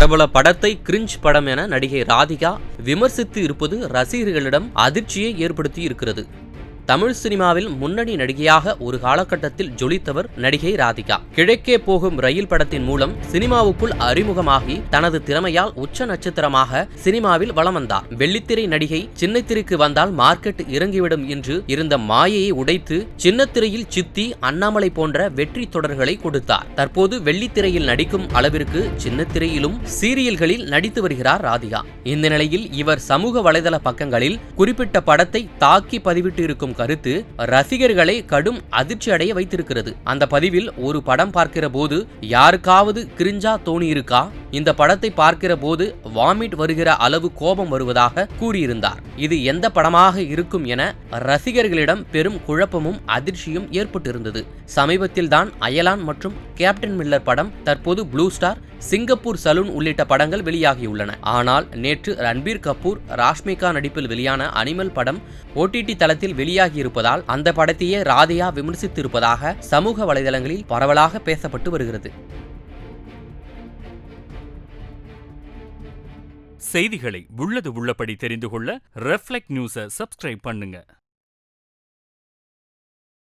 பிரபல படத்தை கிரிஞ்ச் படம் என நடிகை ராதிகா விமர்சித்து இருப்பது ரசிகர்களிடம் அதிர்ச்சியை ஏற்படுத்தி இருக்கிறது. தமிழ் சினிமாவில் முன்னணி நடிகையாக ஒரு காலகட்டத்தில் ஜொலித்தவர் நடிகை ராதிகா. கிழக்கே போகும் ரயில் படத்தின் மூலம் சினிமாவுக்குள் அறிமுகமாகி தனது திறமையால் உச்ச நட்சத்திரமாக சினிமாவில் வலம் வந்தார். வெள்ளித்திரை நடிகை சின்னத்திரைக்கு வந்தால் மார்க்கெட் இறங்கிவிடும் என்று இருந்த மாயையை உடைத்து சின்னத்திரையில் சித்தி, அண்ணாமலை போன்ற வெற்றி தொடர்களை கொடுத்தார். தற்போது வெள்ளித்திரையில் நடிக்கும் அளவிற்கு சின்னத்திரையிலும் சீரியல்களில் நடித்து வருகிறார் ராதிகா. இந்த நிலையில் இவர் சமூக வலைதள பக்கங்களில் குறிப்பிட்ட படத்தை தாக்கி பதிவிட்டு இருக்கும் கருத்து ரசிகர்களை கடும் அதிர்ச்சி அடைய வைத்திருக்கிறது. அந்த பதிவில் ஒரு படம் பார்க்கிற போது யாருக்காவது கிரிஞ்சா தோணி இருக்கா, இந்த படத்தை பார்க்கிற போது வாமிட் வருகிற அளவு கோபம் வருவதாக கூறியிருந்தார். இது எந்த படமாக இருக்கும் என ரசிகர்களிடம் பெரும் குழப்பமும் அதிர்ச்சியும் ஏற்பட்டிருந்தது. சமீபத்தில் தான் அயலான் மற்றும் கேப்டன் மில்லர் படம், தற்போது ப்ளூ ஸ்டார், சிங்கப்பூர் சலூன் உள்ளிட்ட படங்கள் வெளியாகியுள்ளன. ஆனால் நேற்று ரன்பீர் கபூர், ராஷ்மிகா நடிப்பில் வெளியான அனிமல் படம் OTT தளத்தில் வெளியாகியிருப்பதால் அந்த படத்தையே ராதிகா விமர்சித்திருப்பதாக சமூக வலைதளங்களில் பரவலாக பேசப்பட்டு வருகிறது. செய்திகளை உள்ளது உள்ளபடி தெரிந்து கொள்ள ரெஃப்ளெக்ட் நியூஸை சப்ஸ்கிரைப் பண்ணுங்க.